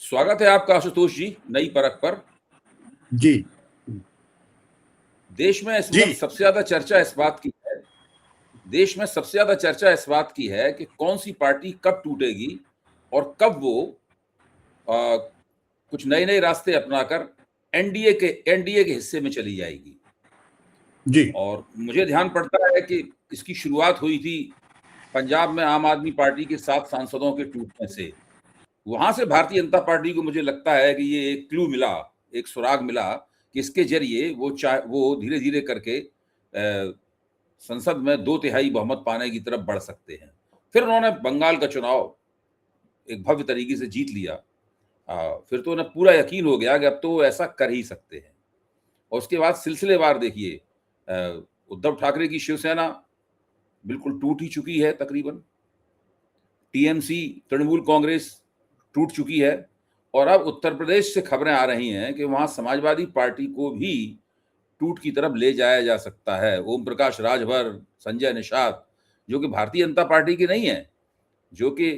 स्वागत है आपका आशुतोष जी नई परख पर। जी देश में इस जी वक्त सबसे ज्यादा चर्चा इस बात की है देश में सबसे ज्यादा चर्चा इस बात की है कि कौन सी पार्टी कब टूटेगी और कब वो आ, कुछ नए नए रास्ते अपनाकर एनडीए के हिस्से में चली जाएगी। जी और मुझे ध्यान पड़ता है कि इसकी शुरुआत हुई थी पंजाब में आम आदमी पार्टी के 7 सांसदों के टूटने से। वहां से भारतीय जनता पार्टी को मुझे लगता है कि ये एक क्लू मिला, एक सुराग मिला कि इसके जरिए वो धीरे धीरे करके संसद में 2/3 बहुमत पाने की तरफ बढ़ सकते हैं। फिर उन्होंने बंगाल का चुनाव एक भव्य तरीके से जीत लिया। फिर तो उन्हें पूरा यकीन हो गया कि अब तो वो ऐसा कर ही सकते हैं। और उसके बाद सिलसिलेवार देखिए, उद्धव ठाकरे की शिवसेना बिल्कुल टूट ही चुकी है तकरीबन। टीएमसी तृणमूल कांग्रेस टूट चुकी है। और अब उत्तर प्रदेश से खबरें आ रही हैं कि वहां समाजवादी पार्टी को भी टूट की तरफ ले जाया जा सकता है। ओम प्रकाश राजभर, संजय निषाद, जो कि भारतीय जनता पार्टी के नहीं है, जो कि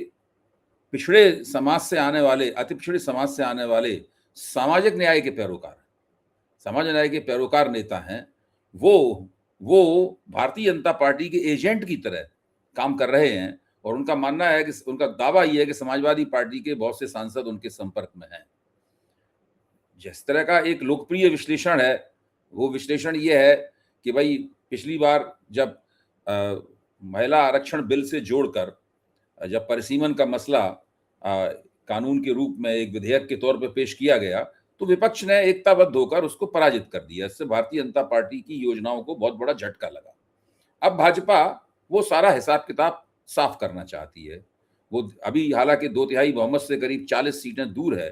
पिछड़े समाज से आने वाले, अति पिछड़े समाज से आने वाले सामाजिक न्याय के पैरोकार, समाज न्याय के पैरोकार नेता हैं, वो भारतीय जनता पार्टी के एजेंट की तरह काम कर रहे हैं। और उनका मानना है कि उनका दावा यह है कि समाजवादी पार्टी के बहुत से सांसद उनके संपर्क में हैं। जिस तरह का एक लोकप्रिय विश्लेषण है, वो विश्लेषण ये है कि भाई पिछली बार जब महिला आरक्षण बिल से जोड़कर जब परिसीमन का मसला कानून के रूप में एक विधेयक के तौर पर पेश किया गया, तो विपक्ष ने एकताबद्ध होकर उसको पराजित कर दिया। इससे भारतीय जनता पार्टी की योजनाओं को बहुत बड़ा झटका लगा। अब भाजपा वो सारा हिसाब किताब साफ करना चाहती है। वो अभी हालांकि 2/3 बहुमत से करीब 40 सीटें दूर है,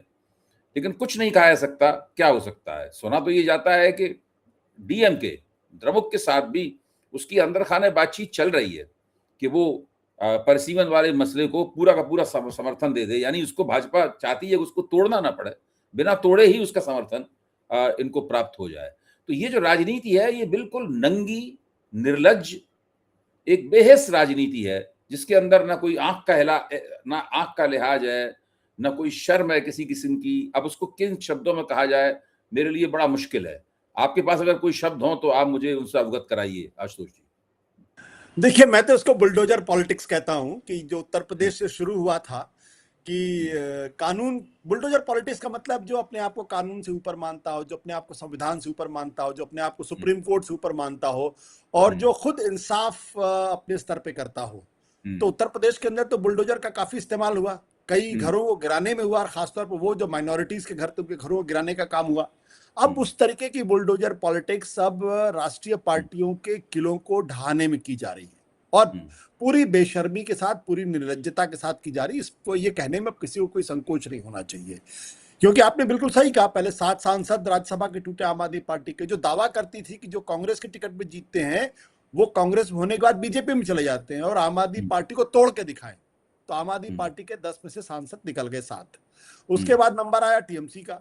लेकिन कुछ नहीं कहा जा सकता क्या हो सकता है। सुना तो ये जाता है कि डीएमके द्रमुक के साथ भी उसकी अंदर खाने बातचीत चल रही है कि वो परिसीमन वाले मसले को पूरा का पूरा समर्थन दे दे। यानी उसको भाजपा चाहती है कि उसको तोड़ना ना पड़े, बिना तोड़े ही उसका समर्थन इनको प्राप्त हो जाए। तो ये जो राजनीति है, ये बिल्कुल नंगी, निर्लज, एक बेहिस राजनीति है, जिसके अंदर ना कोई ना आंख का लिहाज है, ना कोई शर्म है किसी किस्म की। अब उसको किन शब्दों में कहा जाए, मेरे लिए बड़ा मुश्किल है। आपके पास अगर कोई शब्द हो तो आप मुझे उनसे अवगत कराइए आशुतोष जी। देखिए, मैं तो इसको बुलडोजर पॉलिटिक्स कहता हूं कि जो उत्तर प्रदेश से शुरू हुआ था कि कानून, बुलडोजर पॉलिटिक्स का मतलब जो अपने आप को कानून से ऊपर मानता हो, जो अपने आप को संविधान से ऊपर मानता हो, जो अपने आप को सुप्रीम कोर्ट से ऊपर मानता हो और जो खुद इंसाफ अपने स्तर पे करता हो। तो उत्तर प्रदेश के अंदर तो बुलडोजर का काफी इस्तेमाल हुआ, कई घरों को गिराने में हुआ, और खासतौर पर वो जो माइनॉरिटीज के घर थे उनके घरों को गिराने का काम हुआ। अब उस तरीके की बुलडोजर पॉलिटिक्स अब राष्ट्रीय पार्टियों के किलों को ढहाने में की जा रही है और पूरी बेशर्मी के साथ, पूरी निर्लज्जता के साथ की जा रही है। इसको ये कहने में अब किसी को कोई संकोच नहीं होना चाहिए, क्योंकि आपने बिल्कुल सही कहा। पहले 7 सांसद राज्यसभा के टूटे आम आदमी पार्टी के, जो दावा करती थी कि जो कांग्रेस के टिकट पे जीतते हैं वो कांग्रेस होने के बाद बीजेपी में चले जाते हैं और आम आदमी पार्टी को तोड़ के दिखाएं। तो आम आदमी पार्टी के 10 में से सांसद निकल गए 7। उसके बाद नंबर आया टीएमसी का,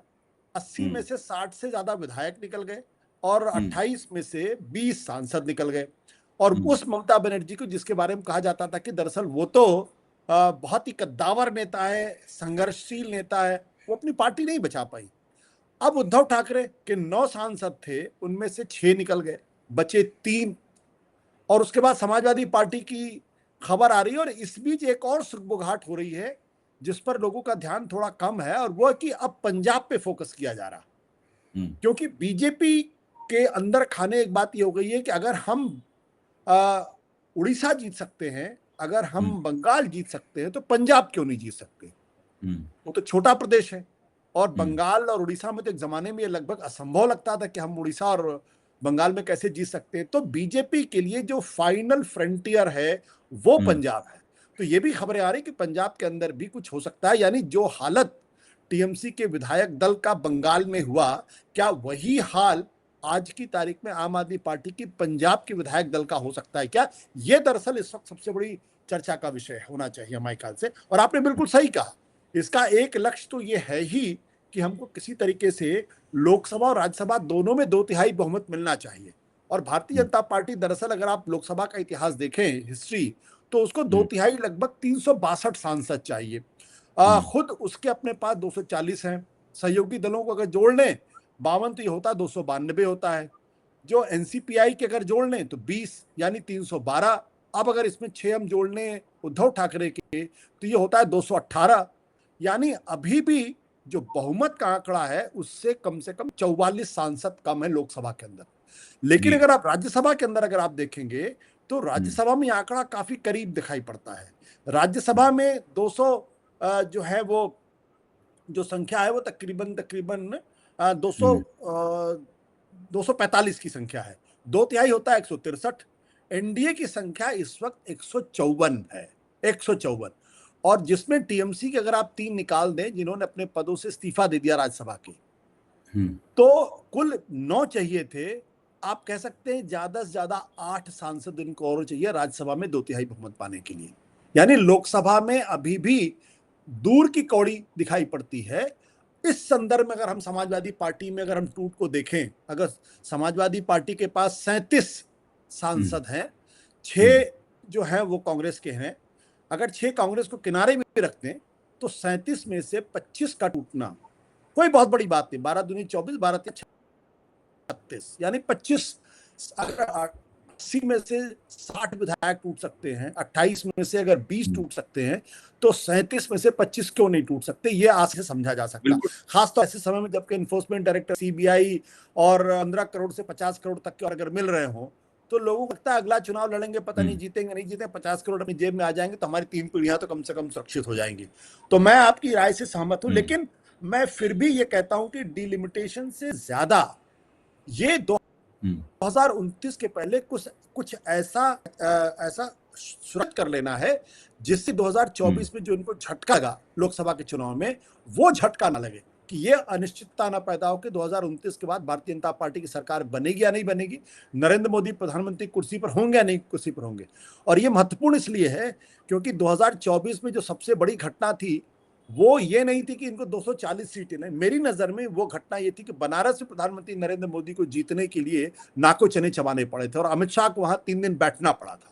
80 में से 60 से ज्यादा विधायक निकल गए और 28 में से 20 सांसद निकल गए। और उस ममता बनर्जी को, जिसके बारे में कहा जाता था कि दरअसल वो तो बहुत ही कद्दावर नेता है, संघर्षशील नेता है, वो अपनी पार्टी नहीं बचा पाई। अब उद्धव ठाकरे के 9 सांसद थे, उनमें से 6 निकल गए, बचे 3। और उसके बाद समाजवादी पार्टी की खबर आ रही है और इस बीच एक और सुगबुगाहट हो रही है जिस पर लोगों का ध्यान थोड़ा कम है, और वो है कि अब पंजाब पे फोकस किया जा रहा। क्योंकि बीजेपी के अंदर खाने एक बात ये हो गई है कि अगर हम उड़ीसा जीत सकते हैं, अगर हम बंगाल जीत सकते हैं, तो पंजाब क्यों नहीं जीत सकते। वो तो छोटा प्रदेश है और बंगाल और उड़ीसा में तो एक जमाने में ये लगभग असंभव लगता था कि हम उड़ीसा और बंगाल में कैसे जीत सकते हैं। तो बीजेपी के लिए जो फाइनल फ्रंटियर है वो पंजाब है। तो ये भी खबरें आ रही कि पंजाब के अंदर भी कुछ हो सकता है, यानी जो हालत टीएमसी के विधायक दल का बंगाल में हुआ, क्या वही हाल आज की तारीख में आम आदमी पार्टी की पंजाब के विधायक दल का हो सकता है क्या। यह दरअसल इस वक्त सबसे बड़ी चर्चा का विषय होना चाहिए हमारे ख्याल से। और आपने बिल्कुल सही कहा, इसका एक लक्ष्य तो यह है ही कि हमको किसी तरीके से लोकसभा और राज्यसभा दोनों में 2/3 बहुमत मिलना चाहिए। और भारतीय जनता पार्टी दरअसल, अगर आप लोकसभा का इतिहास देखें, हिस्ट्री, तो उसको 2/3 लगभग 362 सांसद चाहिए। खुद उसके अपने पास 240 हैं। सहयोगी दलों को अगर जोड़ लें 52 तो ये होता है 292 होता है। जो एनसीपीआई के अगर जोड़ लें तो 20 यानी 312। अब अगर इसमें 6 हम जोड़ लें उद्धव ठाकरे के तो ये होता है 218। यानी अभी भी जो बहुमत का आंकड़ा है उससे कम से कम 44 सांसद कम है लोकसभा के अंदर। लेकिन अगर आप राज्यसभा के अंदर अगर आप देखेंगे तो राज्यसभा में आंकड़ा काफी करीब दिखाई पड़ता है। राज्यसभा में 200 जो है वो जो संख्या है वो तकरीबन 245 की संख्या है। 2/3 होता है 163। एनडीए की संख्या इस वक्त 154 है, 154। और जिसमें टीएमसी के अगर आप 3 निकाल दें जिन्होंने अपने पदों से इस्तीफा दे दिया राज्यसभा के, तो कुल 9 चाहिए थे। आप कह सकते हैं ज्यादा से ज्यादा 8 सांसद इनको और चाहिए राज्यसभा में 2/3 बहुमत पाने के लिए। यानी लोकसभा में अभी भी दूर की कौड़ी दिखाई पड़ती है। इस संदर्भ में अगर हम समाजवादी पार्टी में अगर हम टूट को देखें, अगर समाजवादी पार्टी के पास 37 सांसद हैं, 6 जो हैं वो कांग्रेस के हैं। अगर 6 कांग्रेस को किनारे भी रखते हैं तो 37 में से 25 का टूटना कोई बहुत बड़ी बात नहीं। 12 दूनी 24, 12 36 यानी 25। 80 में से 60 विधायक टूट सकते हैं, 28 में से अगर 20 टूट सकते हैं तो 37 में से 25 क्यों नहीं टूट सकते, ये आज से समझा जा सकता। खासतौर ऐसे समय में जबकि एनफोर्समेंट डायरेक्टर सीबीआई और 15 करोड़ से 50 करोड़ तक के अगर मिल रहे हो तो लोगों को लगता है अगला चुनाव लड़ेंगे, पता नहीं जीतेंगे नहीं जीतेंगे, 50 करोड़ अपनी जेब में आ जाएंगे तो हमारी 3 पीढ़ियां तो कम से कम सुरक्षित हो जाएंगी। तो मैं आपकी राय से सहमत हूं, लेकिन मैं फिर भी ये कहता हूं कि डिलिमिटेशन से ज्यादा ये 2029 के पहले कुछ ऐसा सुरक्षित कर लेना है जिससे 2024 में जो इनको झटका लगा लोकसभा के चुनाव में वो झटका ना लगे, कि ये अनिश्चितता ना पैदा हो कि 2029 के बाद भारतीय जनता पार्टी की सरकार बनेगी या नहीं बनेगी, नरेंद्र मोदी प्रधानमंत्री कुर्सी पर होंगे या नहीं कुर्सी पर होंगे। और ये महत्वपूर्ण इसलिए है क्योंकि 2024 में जो सबसे बड़ी घटना थी वो ये नहीं थी कि इनको 240 सीटें नहीं, मेरी नजर में वो घटना ये थी कि बनारस में प्रधानमंत्री नरेंद्र मोदी को जीतने के लिए नाको चने चबाने पड़े थे और अमित शाह को वहां 3 दिन बैठना पड़ा था,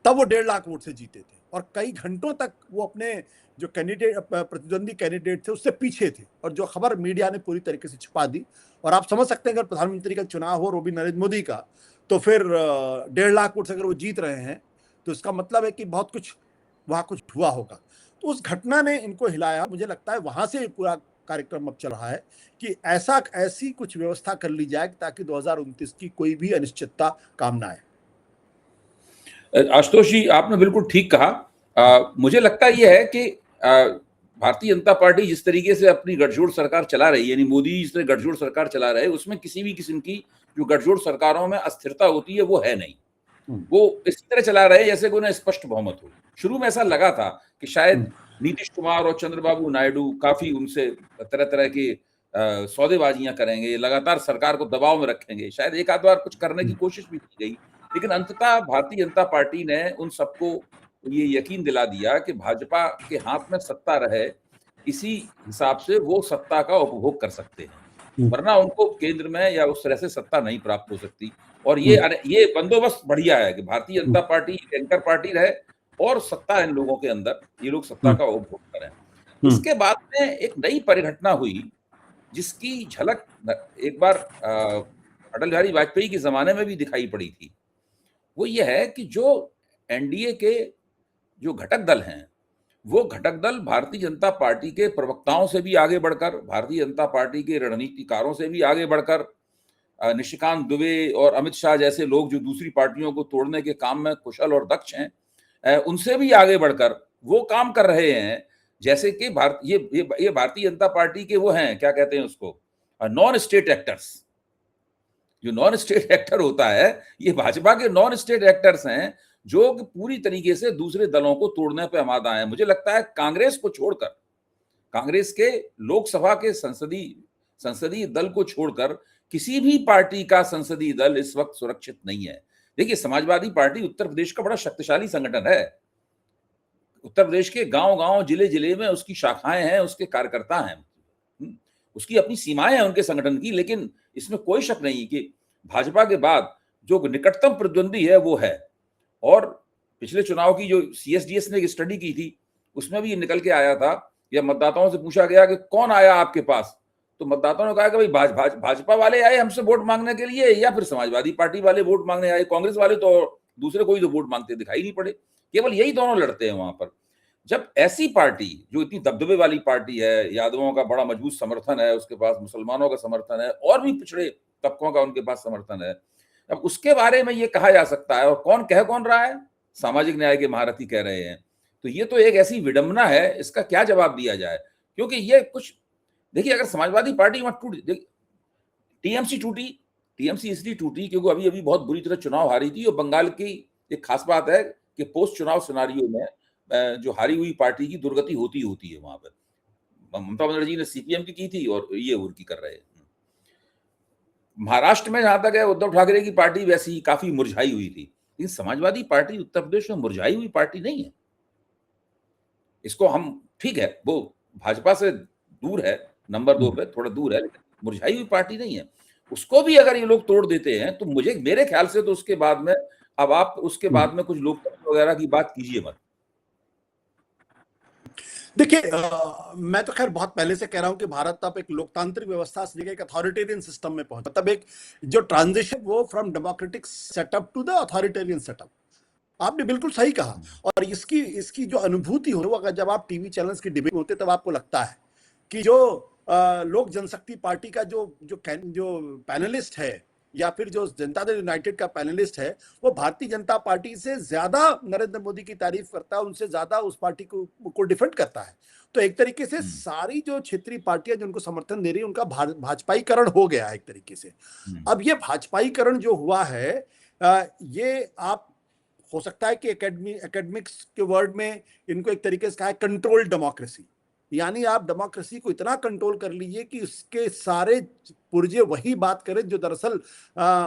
तब वो 1.5 लाख वोट से जीते थे। और कई घंटों तक वो अपने जो कैंडिडेट प्रतिद्वंदी कैंडिडेट थे उससे पीछे थे और जो खबर मीडिया ने पूरी तरीके से छुपा दी। और आप समझ सकते हैं अगर प्रधानमंत्री का चुनाव हो और वो भी नरेंद्र मोदी का, तो फिर 1.5 लाख वोट से अगर वो जीत रहे हैं तो इसका मतलब है कि बहुत कुछ वहां कुछ हुआ होगा। तो उस घटना ने इनको हिलाया। मुझे लगता है वहां से पूरा कार्यक्रम अब चल रहा है कि ऐसी कुछ व्यवस्था कर ली जाए ताकि 2029 की कोई भी अनिश्चितता काम ना आए। आशुतोष जी, आपने बिल्कुल ठीक कहा। मुझे लगता यह है कि भारतीय जनता पार्टी जिस तरीके से अपनी गठजोड़ सरकार चला रही है, यानी मोदी जिस तरह गठजोड़ सरकार चला रहे हैं, उसमें किसी भी किस्म की जो गठजोड़ सरकारों में अस्थिरता होती है वो है नहीं। वो इस तरह चला रहे जैसे कि उन्हें स्पष्ट बहुमत हो। शुरू में ऐसा लगा था कि शायद नीतीश कुमार और चंद्रबाबू नायडू काफी उनसे तरह तरह की सौदेबाजियां करेंगे, लगातार सरकार को दबाव में रखेंगे, शायद एक आध बार कुछ करने की कोशिश भी की गई, लेकिन अंततः भारतीय जनता पार्टी ने उन सबको ये यकीन दिला दिया कि भाजपा के हाथ में सत्ता रहे, इसी हिसाब से वो सत्ता का उपभोग कर सकते हैं, वरना उनको केंद्र में या उस तरह से सत्ता नहीं प्राप्त हो सकती। और ये बंदोबस्त बढ़िया है कि Bharatiya Janata party anchor party रहे और सत्ता इन लोगों के अंदर, ये लोग सत्ता का उपभोग करें। इसके बाद में एक नई परिघटना हुई जिसकी झलक एक बार अटल बिहारी वाजपेयी के जमाने में भी दिखाई पड़ी थी। वो ये है कि जो एनडीए के जो घटक दल हैं, वो घटक दल भारतीय जनता पार्टी के प्रवक्ताओं से भी आगे बढ़कर, भारतीय जनता पार्टी के रणनीतिकारों से भी आगे बढ़कर, निशिकांत दुबे और अमित शाह जैसे लोग जो दूसरी पार्टियों को तोड़ने के काम में कुशल और दक्ष हैं, उनसे भी आगे बढ़कर वो काम कर रहे हैं जैसे कि ये भारतीय जनता पार्टी के वो हैं, क्या कहते हैं उसको, नॉन स्टेट एक्टर्स। जो नॉन स्टेट एक्टर होता है, ये भाजपा के नॉन स्टेट एक्टर्स हैं जो पूरी तरीके से दूसरे दलों को तोड़ने पर आमादा हैं। मुझे लगता है कांग्रेस को छोड़कर, कांग्रेस के लोकसभा के संसदीय दल को छोड़कर किसी भी पार्टी का संसदीय दल इस वक्त सुरक्षित नहीं है। देखिए, समाजवादी पार्टी उत्तर प्रदेश का बड़ा शक्तिशाली संगठन है। उत्तर प्रदेश के गांव-गांव, जिले-जिले में उसकी शाखाएं हैं, उसके कार्यकर्ता हैं, उसकी अपनी सीमाएं हैं उनके संगठन की। लेकिन इसमें कोई शक नहीं कि भाजपा के बाद जो निकटतम प्रतिद्वंदी है वो है। और पिछले चुनाव की जो सीएसडीएस ने एक स्टडी की थी, उसमें भी ये निकल के आया था या मतदाताओं से पूछा गया कि कौन आया आपके पास, तो मतदाताओं ने कहा कि भाई भाजपा वाले आए हमसे वोट मांगने के लिए, या फिर समाजवादी पार्टी वाले वोट मांगने आए। कांग्रेस वाले तो दूसरे कोई तो वोट मांगते दिखाई नहीं पड़े, केवल यही दोनों लड़ते हैं वहां पर। जब ऐसी पार्टी जो इतनी दबदबे वाली पार्टी है, यादवों का बड़ा मजबूत समर्थन है उसके पास, मुसलमानों का समर्थन है, और भी पिछड़े तबकों का उनके पास समर्थन है, अब उसके बारे में ये कहा जा सकता है, और कौन रहा है, सामाजिक न्याय के महारथी कह रहे हैं, तो ये तो एक ऐसी विडंबना है, इसका क्या जवाब दिया जाए। क्योंकि ये कुछ देखिए, अगर समाजवादी पार्टी वहां टीएमसी टूटी, टीएमसी इसलिए टूटी क्योंकि अभी अभी बहुत बुरी तरह चुनाव हारी थी, और बंगाल की एक खास बात है कि पोस्ट चुनाव सिनारियो में जो हारी हुई पार्टी की दुर्गति होती है वहां पर। ममता बनर्जी ने सीपीएम की थी और ये उनकी कर रहे हैं। महाराष्ट्र में जहां तक है, उद्धव ठाकरे की पार्टी वैसी काफी मुरझाई हुई थी, लेकिन समाजवादी पार्टी उत्तर प्रदेश में मुरझाई हुई पार्टी नहीं है। इसको हम, ठीक है वो भाजपा से दूर है, नंबर 2 पे थोड़ा दूर है, लेकिन मुरझाई हुई पार्टी नहीं है। उसको भी अगर ये लोग तोड़ देते हैं तो मेरे ख्याल से तो उसके बाद में, अब आप उसके बाद में कुछ लोकतंत्र वगैरह की बात कीजिए मत। देखिए, मैं तो खैर बहुत पहले से कह रहा हूं कि भारत अब एक लोकतांत्रिक व्यवस्था से एक अथॉरिटेरियन सिस्टम में पहुंचा, तब एक जो ट्रांजिशन वो from democratic setup to the authoritarian setup, आपने बिल्कुल सही कहा। और इसकी जो अनुभूति हो, वो अगर जब आप टीवी चैनल्स की डिबेट होते तब आपको लगता है कि जो लोक जनशक्ति पार्टी का जो पैनलिस्ट है, या फिर जो जनता दल यूनाइटेड का पैनलिस्ट है, वो भारतीय जनता पार्टी से ज्यादा नरेंद्र मोदी की तारीफ करता है, उनसे ज्यादा उस पार्टी को डिफेंड करता है। तो एक तरीके से सारी जो क्षेत्रीय पार्टियां जो उनको समर्थन दे रही है, उनका भाजपाईकरण हो गया है एक तरीके से। अब ये भाजपाईकरण जो हुआ है, ये आप हो सकता है कि एकेडमिक्स के वर्ड में इनको एक तरीके से कहा है कंट्रोल डेमोक्रेसी, यानी आप डेमोक्रेसी को इतना कंट्रोल कर लीजिए कि उसके सारे पुर्जे वही बात करें जो दरअसल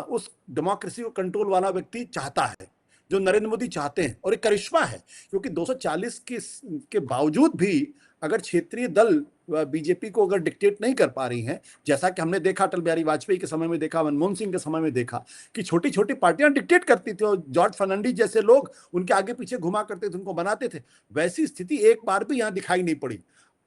उस डेमोक्रेसी को कंट्रोल वाला व्यक्ति चाहता है, जो नरेंद्र मोदी चाहते हैं। और एक करिश्मा है, क्योंकि 240 के बावजूद भी अगर क्षेत्रीय दल बीजेपी को अगर डिक्टेट नहीं कर पा रही हैं, जैसा कि हमने देखा अटल बिहारी वाजपेयी के समय में देखा, मनमोहन सिंह के समय में देखा कि छोटी छोटी पार्टियां डिक्टेट करती थी और जॉर्ज फर्नांडिस जैसे लोग उनके आगे पीछे घुमा करते थे, उनको बनाते थे, वैसी स्थिति एक बार भी यहां दिखाई नहीं पड़ी।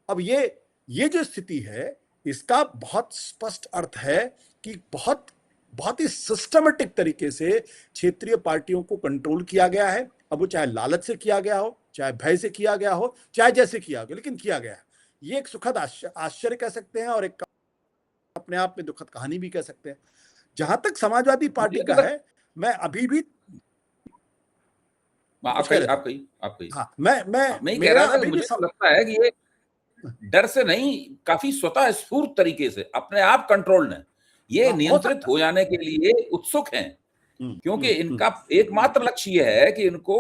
अब ये जो स्थिति है, इसका बहुत स्पष्ट अर्थ है कि बहुत बहुत ही सिस्टमेटिक तरीके से क्षेत्रीय पार्टियों को कंट्रोल किया गया है। अब वो चाहे लालच से किया गया हो, चाहे भय से किया गया हो, चाहे जैसे किया गया, लेकिन किया गया है। ये एक सुखद आश्चर्य कह सकते हैं और एक अपने आप में दुखद कहानी भी कह सकते हैं। जहां तक समाजवादी पार्टी का है, मैं अभी भी आप कही। हाँ, मैं कह रहा था, मुझे लगता है कि ये डर से नहीं, काफी स्वतः स्फूर्त तरीके से अपने आप कंट्रोल ने ये नियंत्रित हो जाने के लिए उत्सुक हैं, क्योंकि इनका एकमात्र लक्ष्य यह है कि इनको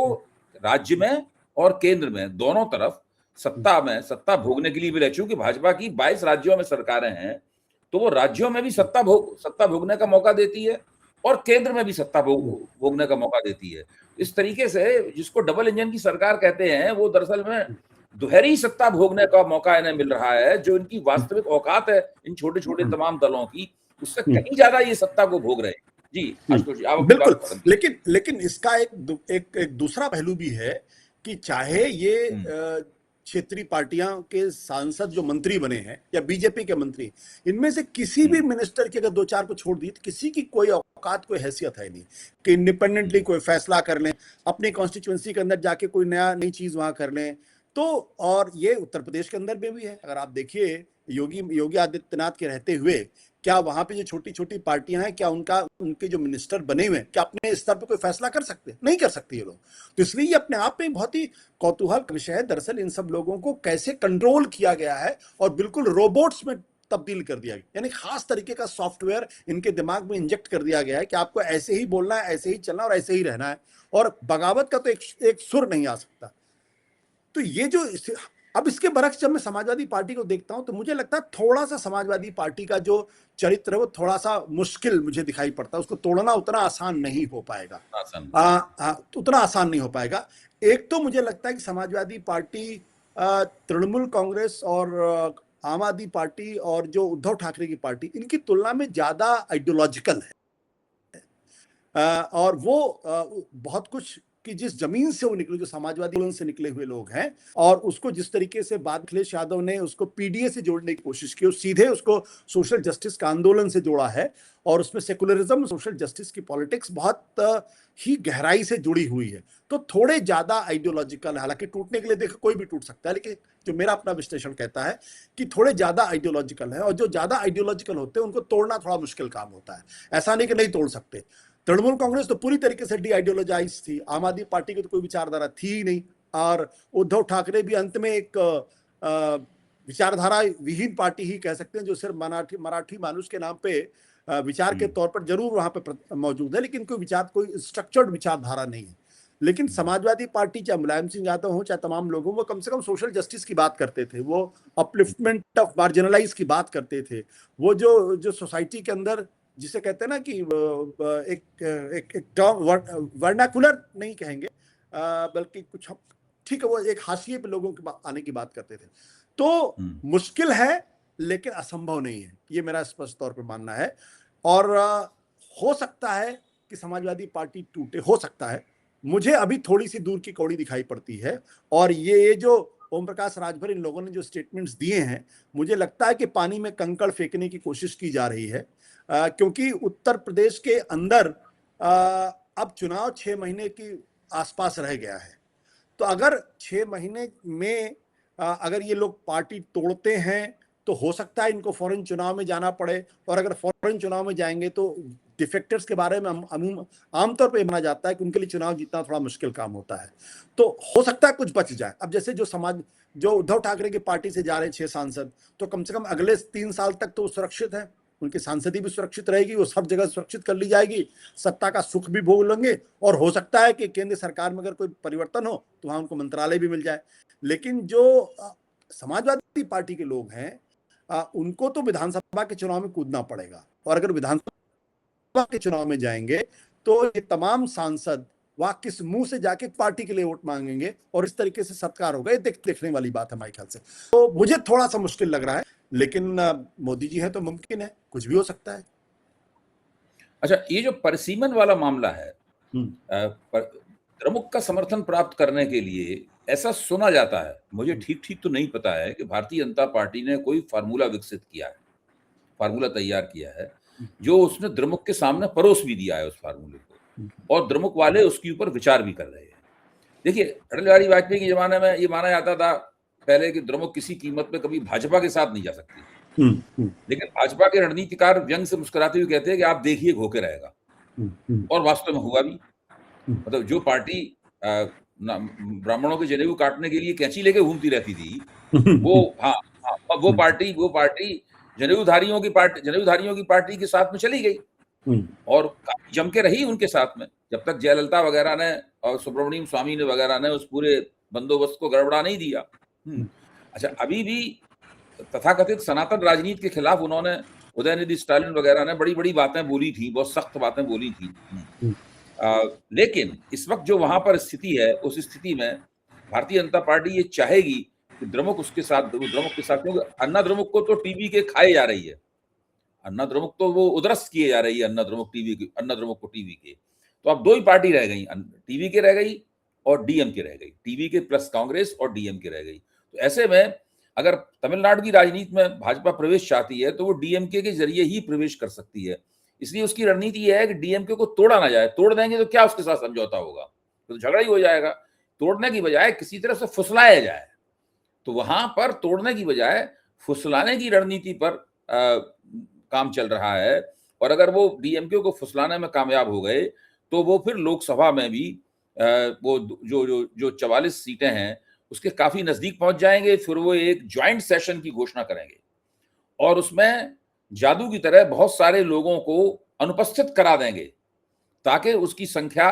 राज्य में और केंद्र में दोनों तरफ सत्ता भोगने के लिए भी रहे। चूंकि भाजपा की 22 राज्यों में सरकारें हैं, तो वो राज्यों में भी सत्ता भोगने का मौका देती है और केंद्र में भी सत्ता भोगने का मौका देती है। इस तरीके से जिसको डबल इंजन की सरकार कहते हैं, वो दरअसल में दोहरी सत्ता भोगने का मौका इन्हें मिल रहा है। जो इनकी वास्तविक औकात है इन छोटे छोटे तमाम दलों की, उससे कहीं ज्यादा ये सत्ता को भोग रहे हैं। जी आशुतोष जी, आप बिल्कुल। लेकिन इसका एक दूसरा पहलू भी है कि चाहे ये क्षेत्रीय पार्टियां के सांसद जो मंत्री बने हैं या बीजेपी के मंत्री, इनमें से किसी भी मिनिस्टर की अगर 2-4 को छोड़ दी तो किसी की कोई औकात, कोई हैसियत है नहीं कि इंडिपेंडेंटली कोई फैसला कर लें, अपनी कॉन्स्टिट्यूएंसी के अंदर जाके कोई नई चीज वहां कर लें। तो और ये उत्तर प्रदेश के अंदर में भी है। अगर आप देखिए योगी आदित्यनाथ के रहते हुए क्या वहां पे जो छोटी छोटी पार्टियां हैं, क्या उनके जो मिनिस्टर बने हुए हैं, क्या अपने स्तर पे कोई फैसला कर सकते हैं? नहीं कर सकते ये लोग। तो इसलिए ये अपने आप में बहुत ही कौतूहल का विषय है दरअसल, इन सब लोगों को कैसे कंट्रोल किया गया है और बिल्कुल रोबोट्स में तब्दील कर दिया गया, यानी खास तरीके का सॉफ्टवेयर इनके दिमाग में इंजेक्ट कर दिया गया है कि आपको ऐसे ही बोलना है, ऐसे ही चलना और ऐसे ही रहना है, और बगावत का तो एक सुर नहीं आ सकता। तो ये जो अब इसके बरक्स जब मैं समाजवादी पार्टी को देखता हूं तो मुझे लगता है थोड़ा सा समाजवादी पार्टी का जो चरित्र है वो थोड़ा सा मुश्किल मुझे दिखाई पड़ता है। उसको तोड़ना उतना आसान नहीं हो पाएगा, उतना आसान नहीं हो पाएगा। एक तो मुझे लगता है कि समाजवादी पार्टी तृणमूल कांग्रेस और आम आदमी पार्टी और जो उद्धव ठाकरे की पार्टी, इनकी तुलना में ज्यादा आइडियोलॉजिकल है और वो बहुत कुछ कि जिस जमीन से वो निकले, जो समाजवादी आंदोलन से निकले हुए लोग हैं, और उसको जिस तरीके से बाद अखिलेश यादव ने उसको पीडीए से जोड़ने की कोशिश की, और सीधे उसको सोशल जस्टिस का आंदोलन से जोड़ा है, और उसमें सेकुलरिज्म, सोशल जस्टिस की पॉलिटिक्स बहुत ही गहराई से जुड़ी हुई है। तो थोड़े ज्यादा आइडियोलॉजिकल, हालांकि टूटने के लिए देखो कोई भी टूट सकता है, लेकिन जो मेरा अपना विश्लेषण कहता है कि थोड़े ज्यादा आइडियोलॉजिकल है, और जो ज्यादा आइडियोलॉजिकल होते हैं उनको तोड़ना थोड़ा मुश्किल काम होता है। ऐसा नहीं कि नहीं तोड़ सकते। तृणमूल कांग्रेस तो पूरी तरीके से डी आइडियोलॉजाइज थी, आम आदमी पार्टी की तो कोई विचारधारा थी ही नहीं, और उद्धव ठाकरे भी अंत में एक विचारधारा विहीन पार्टी ही कह सकते हैं, जो सिर्फ मराठी मानुष के नाम पे विचार के तौर पर जरूर वहां पे मौजूद है, लेकिन कोई स्ट्रक्चर्ड विचारधारा नहीं है। लेकिन समाजवादी पार्टी, चाहे मुलायम सिंह यादव हो, चाहे तमाम लोग हो, वो कम से कम सोशल जस्टिस की बात करते थे, वो अपलिफ्टमेंट ऑफ मार्जिनलाइज की बात करते थे, वो जो सोसाइटी के अंदर जिसे कहते हैं ना कि एक टर्म वर्नाकुलर नहीं कहेंगे, बल्कि कुछ ठीक है, वो एक हाशिए पे लोगों के आने की बात करते थे। तो मुश्किल है लेकिन असंभव नहीं है, ये मेरा स्पष्ट तौर पे मानना है। और हो सकता है कि समाजवादी पार्टी टूटे, हो सकता है, मुझे अभी थोड़ी सी दूर की कौड़ी दिखाई पड़ती है। और ये जो ओम प्रकाश राजभर, इन लोगों ने जो स्टेटमेंट्स दिए हैं, मुझे लगता है कि पानी में कंकड़ फेंकने की कोशिश की जा रही है, क्योंकि उत्तर प्रदेश के अंदर अब चुनाव 6 महीने के आसपास रह गया है। तो अगर 6 महीने में अगर ये लोग पार्टी तोड़ते हैं तो हो सकता है इनको फौरन चुनाव में जाना पड़े, और अगर फौरन चुनाव में जाएंगे तो डिफेक्टर्स के बारे में आमतौर पर माना जाता है कि उनके लिए चुनाव जीतना थोड़ा मुश्किल काम होता है। तो हो सकता है कुछ बच जाए। अब जैसे जो उद्धव ठाकरे की पार्टी से जा रहे 6 सांसद, तो कम से कम अगले 3 साल तक तो सुरक्षित है, उनकी सांसदी भी सुरक्षित रहेगी, वो सब जगह सुरक्षित कर ली जाएगी, सत्ता का सुख भी भोग लेंगे, और हो सकता है कि केंद्र सरकार में अगर कोई परिवर्तन हो तो वहां उनको मंत्रालय भी मिल जाए। लेकिन जो समाजवादी पार्टी के लोग हैं, उनको तो विधानसभा के चुनाव में कूदना पड़ेगा, और अगर विधानसभा के चुनाव में जाएंगे तो ये तमाम सांसद वहां किस मुंह से जाके पार्टी के लिए वोट मांगेंगे, और इस तरीके से सत्कार होगा, ये देखने वाली बात है मेरे ख्याल से। तो मुझे थोड़ा सा मुश्किल लग रहा है, लेकिन मोदी जी है तो मुमकिन है, कुछ भी हो सकता है। अच्छा, ये जो परसीमन वाला मामला है, द्रमुक का समर्थन प्राप्त करने के लिए ऐसा सुना जाता है, मुझे ठीक तो नहीं पता है, कि भारतीय जनता पार्टी ने कोई फार्मूला विकसित किया है, फार्मूला तैयार किया है, जो उसने द्रमुक के सामने परोस भी दिया है उस फार्मूले को, और द्रमुक वाले उसके ऊपर विचार भी कर रहे हैं। देखिए, अटल बिहारी वाजपेयी के जमाने में ये माना जाता था पहले कि द्रमुक किसी कीमत पे कभी भाजपा के साथ नहीं जा सकती, लेकिन भाजपा के रणनीतिकार व्यंग से मुस्कुराते हुए कहते हैं कि आप देखिए होके रहेगा, और वास्तव में हुआ भी। मतलब जो पार्टी ब्राह्मणों के जनेऊ काटने के लिए कैंची लेके घूमती रहती थी, वो पार्टी जनेऊधारियों की पार्टी के साथ में चली गई, और काफी जम के रही उनके साथ में, जब तक जयललिता वगैरह ने और सुब्रमण्यम स्वामी ने वगैरह ने उस पूरे बंदोबस्त को गड़बड़ा नहीं दिया। अच्छा, अभी भी तथाकथित सनातन राजनीति के खिलाफ उन्होंने, उदयनिधि स्टालिन वगैरह ने बड़ी बड़ी बातें बोली थी, बहुत सख्त बातें बोली थी। लेकिन इस वक्त जो वहां पर स्थिति है, उस स्थिति में भारतीय जनता पार्टी ये चाहेगी कि द्रमुक के साथ, क्योंकि अन्ना द्रमुक को तो टीवी के खाए जा रही है, अन्ना द्रमुक तो वो उदरस्त किए जा रही है, अन्ना द्रमुक को टीवी के। तो अब 2 ही पार्टी रह गई, टीवी के रह गई और डीएम के रह गई, टीवी के प्लस कांग्रेस और डीएम के रह गई। तो ऐसे में अगर तमिलनाडु की राजनीति में भाजपा प्रवेश चाहती है तो वो डीएमके के जरिए ही प्रवेश कर सकती है, इसलिए उसकी रणनीति यह है कि डीएमके को तोड़ा ना जाए। तोड़ देंगे तो क्या उसके साथ समझौता होगा, तो झगड़ा ही हो जाएगा। तोड़ने की बजाय किसी तरह से फुसलाया जाए, तो वहां पर तोड़ने की बजाय फुसलाने की रणनीति पर काम चल रहा है, और अगर वो डीएमके को फुसलाने में कामयाब हो गए तो वो फिर लोकसभा में भी वो जो 44 सीटें हैं उसके काफी नजदीक पहुंच जाएंगे। फिर वो एक ज्वाइंट सेशन की घोषणा करेंगे, और उसमें जादू की तरह बहुत सारे लोगों को अनुपस्थित करा देंगे, ताकि उसकी संख्या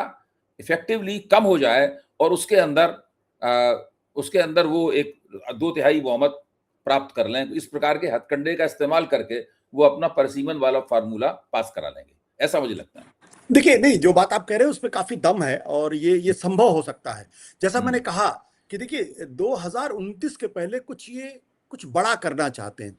इफेक्टिवली कम हो जाए, और उसके अंदर वो एक 2/3 बहुमत प्राप्त कर लें। इस प्रकार के हथकंडे का इस्तेमाल करके वो अपना परसीमन वाला फार्मूला पास करा लेंगे, ऐसा मुझे लगता है। देखिए, नहीं, जो बात आप कह रहे हैं उसमें काफी दम है, और ये संभव हो सकता है। जैसा मैंने कहा कि देखिए 2029 के पहले कुछ बड़ा करना चाहते हैं,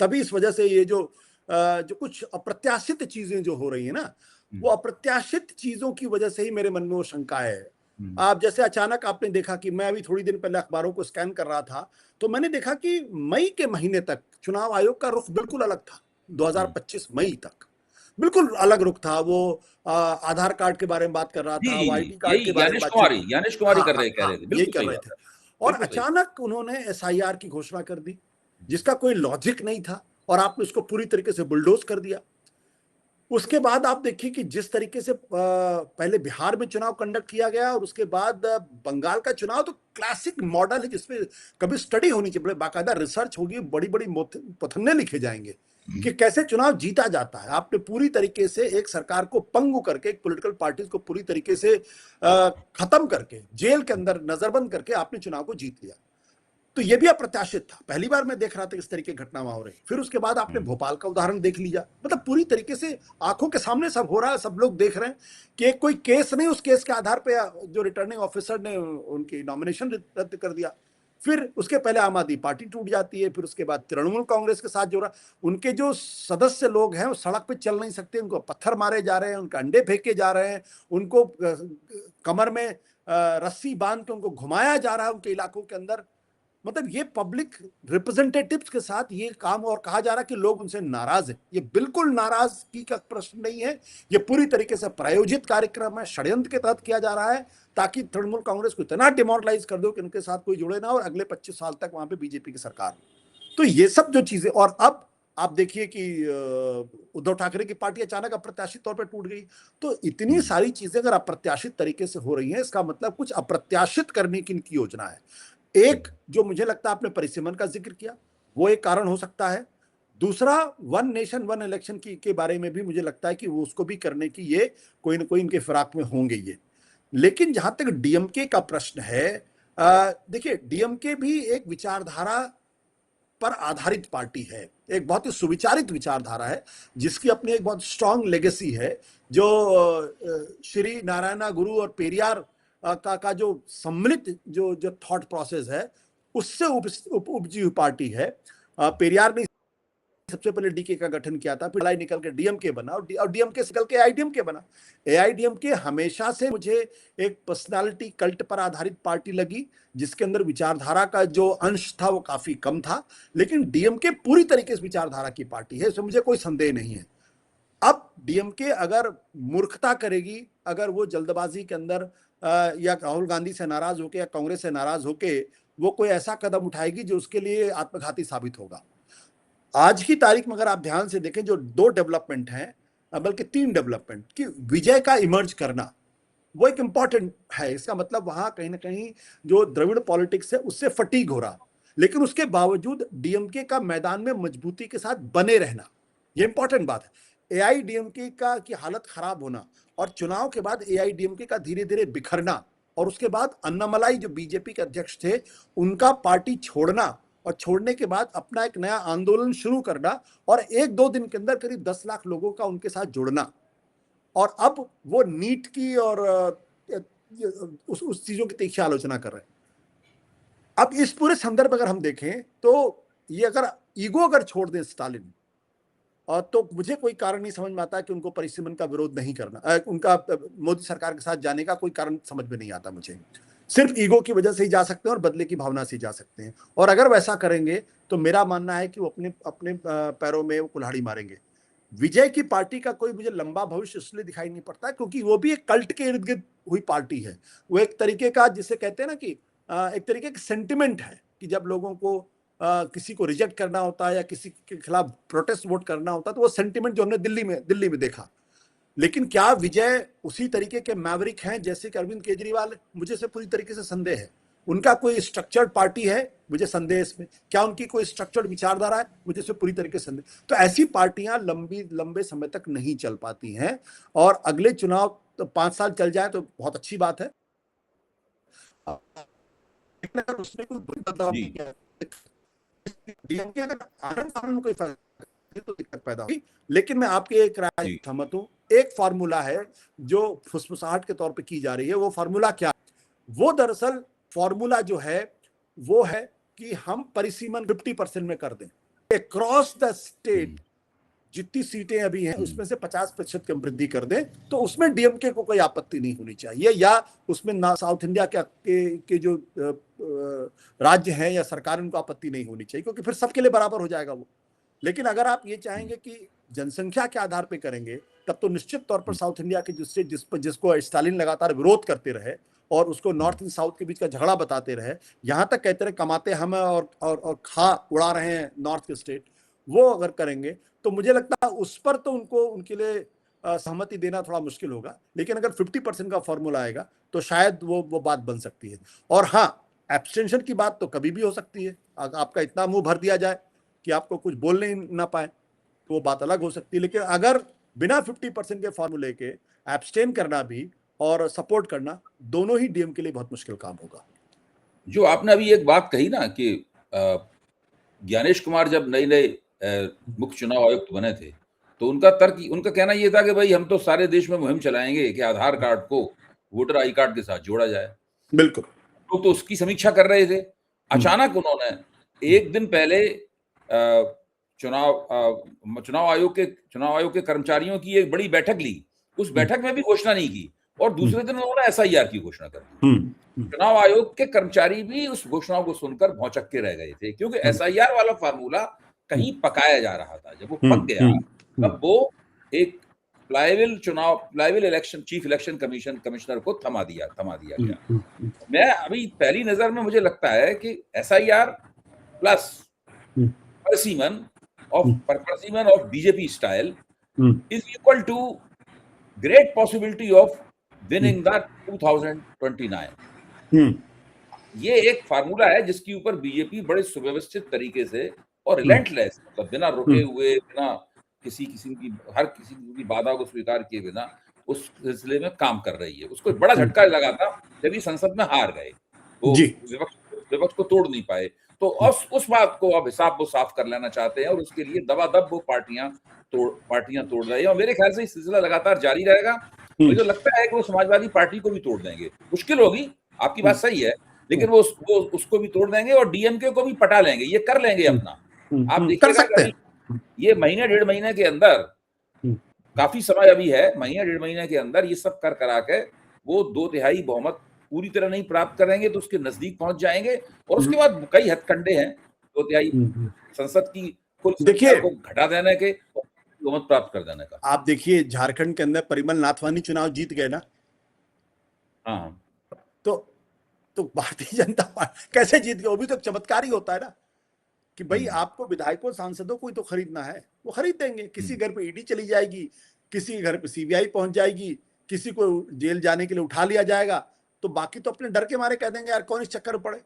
तभी इस वजह से ये जो कुछ अप्रत्याशित चीजें जो हो रही है ना, वो अप्रत्याशित चीजों की वजह से ही मेरे मन में वो शंकाएं है। हम्म। आप जैसे अचानक आपने देखा कि मैं अभी थोड़ी दिन पहले अखबारों को स्कैन कर रहा था, तो मैंने देखा कि मई के महीने तक चुनाव आयोग का रुख बिल्कुल अलग था। 2025 मई तक बिल्कुल अलग रुख था। वो आधार कार्ड के बारे में बात कर रहा जी था, जी वो जी, आईडी कार्ड के यही बारे में बातचीत। यानेश कुमारी हाँ कर हाँ रहे, कह हाँ, रहे थे, यही बिल्कुल कर सही रहे बात थे। है। और बिल्कुल सही बात। अचानक उन्होंने एसआईआर की घोषणा कर दी, जिसका कोई लॉजिक नहीं था, और आपने उसको पूरी तरीके से बुलडोज कर दिया। उसके बाद आप देखिए कि जिस तरीके से पहले बिहार में चुनाव कंडक्ट किया गया, और उसके बाद बंगाल का चुनाव तो क्लासिक मॉडल है, जिसमें कभी स्टडी होनी चाहिए, बाकायदा रिसर्च होगी, बड़ी बड़ी पथन्ने लिखे जाएंगे कि कैसे चुनाव जीता जाता है। आपने पूरी तरीके से एक सरकार को पंगु करके, एक पॉलिटिकल पार्टीज को पूरी तरीके से खत्म करके, जेल के अंदर नजरबंद करके आपने चुनाव को जीत लिया। तो ये भी अप्रत्याशित था, पहली बार मैं देख रहा था इस तरीके की घटना वहां हो रही। फिर उसके बाद आपने भोपाल का उदाहरण देख लिया, मतलब पूरी तरीके से आंखों के सामने सब हो रहा है, सब लोग देख रहे हैं कि एक कोई केस नहीं, उस केस के आधार पे जो रिटर्निंग ऑफिसर ने उनकी नॉमिनेशन रद्द कर दिया। फिर उसके पहले आम आदमी पार्टी टूट जाती है, फिर उसके बाद तृणमूल कांग्रेस के साथ जोड़ा। उनके जो सदस्य लोग हैं वो सड़क पे चल नहीं सकते, उनको पत्थर मारे जा रहे हैं, उनके अंडे फेंके जा रहे हैं, उनको कमर में रस्सी बांध के उनको घुमाया जा रहा है उनके इलाकों के अंदर। मतलब ये पब्लिक रिप्रेजेंटेटिव्स के साथ ये काम, और कहा जा रहा है कि लोग उनसे नाराज हैं। ये बिल्कुल नाराजगी का प्रश्न नहीं है, ये पूरी तरीके से प्रायोजित कार्यक्रम है, षड्यंत्र के तहत किया जा रहा है, ताकि तृणमूल कांग्रेस को इतना डिमोरलाइज कर दो कि उनके साथ कोई जुड़े ना, और अगले 25 साल तक वहां पे बीजेपी की सरकार। तो ये सब जो चीजें, और अब आप देखिए कि उद्धव ठाकरे की पार्टी अचानक अप्रत्याशित तौर पर टूट गई। तो इतनी सारी चीजें अगर अप्रत्याशित तरीके से हो रही हैं, इसका मतलब कुछ अप्रत्याशित करने की इनकी योजना है। एक जो मुझे लगता है आपने परिसीमन का जिक्र किया, वो एक कारण हो सकता है। दूसरा, वन नेशन वन इलेक्शन की के बारे में भी मुझे लगता है कि वो उसको भी करने की ये कोई ना कोई इनके फिराक में होंगे ये। लेकिन जहां तक डीएमके का प्रश्न है, देखिए डीएमके भी एक विचारधारा पर आधारित पार्टी है, एक बहुत ही सुविचारित विचारधारा है, जिसकी अपनी एक बहुत स्ट्रांग लेगेसी है, जो श्री नारायण गुरु और पेरियार का जो सम्मिलित जो जो थॉट प्रोसेस है, उससे उपजी हुई पार्टी है। पेरियार ने सबसे पहले डीके का गठन किया था, फिर निकल के डीएमके बना, और डीएमके से निकल के एआईडीएमके बना। एआईडीएमके हमेशा से मुझे एक पर्सनालिटी कल्ट पर आधारित पार्टी लगी, जिसके अंदर विचारधारा का जो अंश था वो काफी कम था। लेकिन डीएमके पूरी तरीके से विचारधारा की पार्टी है, इसमें मुझे कोई संदेह नहीं है। अब डीएमके अगर मूर्खता करेगी, अगर वो जल्दबाजी के अंदर या राहुल गांधी से नाराज होके या कांग्रेस से नाराज होके वो कोई ऐसा कदम उठाएगी जो उसके लिए आत्मघाती साबित होगा। आज की तारीख में अगर आप ध्यान से देखें, जो 2 डेवलपमेंट हैं, बल्कि 3 डेवलपमेंट, कि विजय का इमर्ज करना वो एक इंपॉर्टेंट है। इसका मतलब वहां कहीं ना कहीं जो द्रविड़ पॉलिटिक्स है उससे फटीग हो रहा, लेकिन उसके बावजूद डीएमके का मैदान में मजबूती के साथ बने रहना, ये इंपॉर्टेंट बात है। एआईडीएमके का की हालत खराब होना, और चुनाव के बाद एआईडीएमके का धीरे धीरे बिखरना, और उसके बाद अन्नामलाई जो बीजेपी के अध्यक्ष थे उनका पार्टी छोड़ना, और छोड़ने के बाद अपना एक नया आंदोलन शुरू करना, और 1-2 दिन के अंदर करीब 10 लाख लोगों का उनके साथ जुड़ना। और अब वो नीट की और उस चीजों की तीखी आलोचना कर रहे हैं। अब इस पूरे संदर्भ अगर हम देखें तो ये अगर ईगो अगर छोड़ दें स्टालिन, और तो मुझे कोई कारण नहीं समझ में आता कि उनको परिसीमन का विरोध नहीं करना, उनका मोदी सरकार के साथ जाने का कोई कारण समझ में नहीं आता मुझे। सिर्फ ईगो की वजह से ही जा सकते हैं और बदले की भावना से ही जा सकते हैं, और अगर वैसा करेंगे तो मेरा मानना है कि वो अपने अपने पैरों में वो कुल्हाड़ी मारेंगे। विजय की पार्टी का कोई मुझे लंबा भविष्य इसलिए दिखाई नहीं पड़ता क्योंकि वो भी एक कल्ट के इर्द गिर्द हुई पार्टी है। वो एक तरीके का, जिसे कहते हैं ना कि एक तरीके का सेंटिमेंट है कि जब लोगों को किसी को रिजेक्ट करना होता है या किसी के खिलाफ प्रोटेस्ट वोट करना होता है, तो वो सेंटिमेंट जो हमने दिल्ली में देखा। लेकिन क्या विजय उसी तरीके के मैवरिक हैं जैसे कि अरविंद केजरीवाल? मुझे से पूरी तरीके से संदेह है। उनका कोई स्ट्रक्चर्ड पार्टी है? मुझे संदेह इसमें। क्या उनकी कोई स्ट्रक्चर्ड विचारधारा है? मुझे से पूरी तरीके से संदेह। तो ऐसी पार्टियां लंबे समय तक नहीं चल पाती हैं, और अगले चुनाव तो 5 साल चल जाए तो बहुत अच्छी बात है, लेकिन अगर उसमें कोई बदलाव नहीं किया, डीएमके अगर आनंद में कोई फर्क तो दिक्कत पैदा होगी। लेकिन मैं आपके एक राय सहमत हूं। एक फार्मूला है जो फुसफुसाहट के तौर पे की जा रही है। वो फार्मूला क्या है? वो दरअसल फार्मूला जो है वो है कि हम परिसीमन 50% में कर दें अक्रॉस द स्टेट। जितनी सीटें अभी हैं उसमें से 50% की वृद्धि कर दें, तो उसमें डीएमके को कोई आपत्ति नहीं होनी चाहिए, या उसमें ना साउथ इंडिया के जो राज्य हैं या सरकार, उनको आपत्ति नहीं होनी चाहिए, क्योंकि फिर सबके लिए बराबर हो जाएगा वो। लेकिन अगर आप ये चाहेंगे कि जनसंख्या के आधार पर करेंगे, तब तो निश्चित तौर पर साउथ इंडिया के जिसको स्टालिन लगातार विरोध करते रहे और उसको नॉर्थ एंड साउथ के बीच का झगड़ा बताते रहे, यहां तक कहते रहे कमाते हम और खा उड़ा रहे हैं नॉर्थ के स्टेट, वो अगर करेंगे तो मुझे लगता है उस पर तो उनके लिए सहमति देना थोड़ा मुश्किल होगा। लेकिन अगर 50% का फॉर्मूला आएगा तो शायद वो बात बन सकती है। और हाँ, एब्सटेंशन की बात तो कभी भी हो सकती है। आपका इतना मुंह भर दिया जाए कि आपको कुछ बोलने ना पाए तो वो बात अलग हो सकती है। लेकिन अगर बिना 50% के फॉर्मूले के एब्सटेन करना भी और सपोर्ट करना, दोनों ही डीएम के लिए बहुत मुश्किल काम होगा। जो आपने अभी एक बात कही ना कि ज्ञानेश कुमार जब नए मुख्य चुनाव आयुक्त बने थे, तो उनका कहना यह था कि भाई हम तो सारे देश में मुहिम चलाएंगे कि आधार कार्ड को वोटर आई कार्ड के साथ जोड़ा जाए। बिल्कुल, लोग तो उसकी समीक्षा कर रहे थे। अचानक उन्होंने एक दिन पहले चुनाव आयोग के कर्मचारियों की एक बड़ी बैठक ली। उस बैठक में भी घोषणा नहीं की और दूसरे दिन उन्होंने एसआईआर की घोषणा कर दी। चुनाव आयोग के कर्मचारी भी उस घोषणा को सुनकर भौचक्के के रह गए थे, क्योंकि एसआईआर वाला फार्मूला कहीं पकाया जा रहा था। जब वो पक गया तब वो एक प्लाईविल इलेक्शन चीफ इलेक्शन कमिश्नर को थमा दिया गया। मैं अभी पहली नजर में मुझे लगता है कि एसआईआर प्लस परसिमन of BJP style is equal to great possibility of winning the 2029। ये एक फार्मूला है जिसके ऊपर बीजेपी बड़े सुव्यवस्थित तरीके से और रिलेंटलेस, मतलब बिना रुके हुए, बिना किसी की बाधा को स्वीकार किए बिना उस सिलसिले में काम कर रही है। उसको बड़ा झटका लगा था जब ये संसद में हार गए, वो विपक्ष को तोड़ नहीं पाए। तो उस बात को अब हिसाब वो साफ कर लेना चाहते हैं और उसके लिए दबादब वो पार्टियां तोड़ रही है। और मेरे ख्याल से ये सिलसिला लगातार जारी रहेगा। मुझे लगता है कि वो समाजवादी पार्टी को भी तोड़ देंगे। मुश्किल होगी, आपकी बात सही है, लेकिन वो उसको भी तोड़ देंगे और डीएमके को भी पटा लेंगे। ये कर लेंगे अपना। आप देखिएगा ये महीने डेढ़ महीने के अंदर, काफी समय अभी है, महीने डेढ़ महीने के अंदर ये सब कर करा के वो 2/3 बहुमत पूरी तरह नहीं प्राप्त करेंगे तो उसके नजदीक पहुंच जाएंगे। और उसके बाद कई हथकंडे हैं 2/3 संसद की कुल संख्या को घटा देने के, बहुमत प्राप्त कर देने का। आप देखिए झारखंड के अंदर परिमल नाथवानी चुनाव जीत गए ना। हाँ, तो भारतीय जनता पार्टी कैसे जीत गए? वो भी तो चमत्कार ही होता है ना कि भाई आपको विधायकों सांसदों को ही तो खरीदना है, वो खरीद देंगे। किसी घर पे ईडी चली जाएगी, किसी घर पे सीबीआई पहुंच जाएगी, किसी को जेल जाने के लिए उठा लिया जाएगा, तो बाकी तो अपने डर के मारे कह देंगे यार कौन इस चक्कर में पड़े।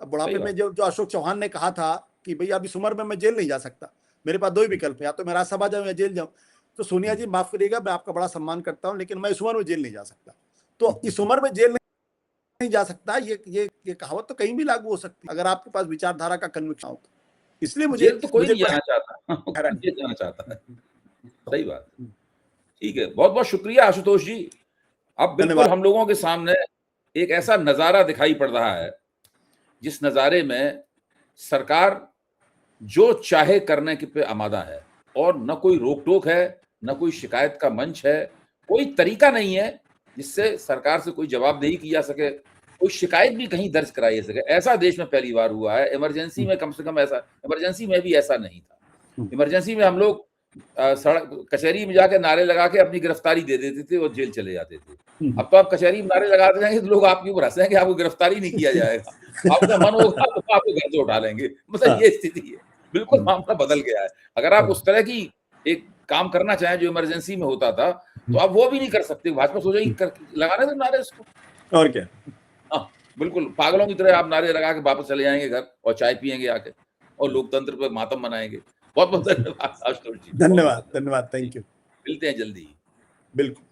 अब बुढ़ापे में जो अशोक चौहान ने कहा था कि भाई अब इस उम्र में मैं जेल नहीं जा सकता, मेरे पास 2 ही विकल्प है, या तो मैं राज्यसभा जाऊं या जेल जाऊं। तो सोनिया जी माफ करिएगा, मैं आपका बड़ा सम्मान करता हूं, लेकिन मैं इस उम्र में जेल नहीं जा सकता। तो इस उम्र में जेल नहीं जा सकता, ये कहावत तो कहीं भी लागू हो सकती है अगर आपके पास विचारधारा का कन्विक्शन हो। इसलिए मुझे तो कोई नहीं जाना चाहता है। सही बात। ठीक है, बहुत बहुत शुक्रिया आशुतोष जी। अब बिल्कुल हम लोगों के सामने एक ऐसा नजारा दिखाई पड़ रहा है जिस नजारे में सरकार जो चाहे करने के पे आमादा है और न कोई रोक टोक है, न कोई शिकायत का मंच है, कोई तरीका नहीं है जिससे सरकार से कोई जवाबदेही की जा सके, कोई शिकायत भी कहीं दर्ज कराई जा सके। ऐसा देश में पहली बार हुआ है। इमरजेंसी में कम से कम ऐसा, इमरजेंसी में भी ऐसा नहीं था। इमरजेंसी में हम लोग सड़क कचहरी में जाके नारे लगा के अपनी गिरफ्तारी दे देते थे और जेल चले जाते थे। अब तो आप कचहरी में नारे लगाते जाएंगे तो लोग आपके ऊपर हंसेंगे, आपको गिरफ्तारी नहीं किया जाएगा, आपका मन होगा तो आपको घर से उठा लेंगे। मतलब ये स्थिति है, बिल्कुल मामला बदल गया है। अगर आप उस तरह की एक काम करना चाहें जो इमरजेंसी में होता था, तो आप वो भी नहीं कर सकते। भाजपा सोचेगी लगाने दो नारे इसको, और क्या। हाँ, बिल्कुल पागलों की तरह आप नारे लगा के वापस चले जाएंगे घर और चाय पियेंगे आके और लोकतंत्र पर मातम मनाएंगे। बहुत बहुत धन्यवाद आशुतोष जी। धन्यवाद, थैंक यू। मिलते हैं जल्दी। बिल्कुल।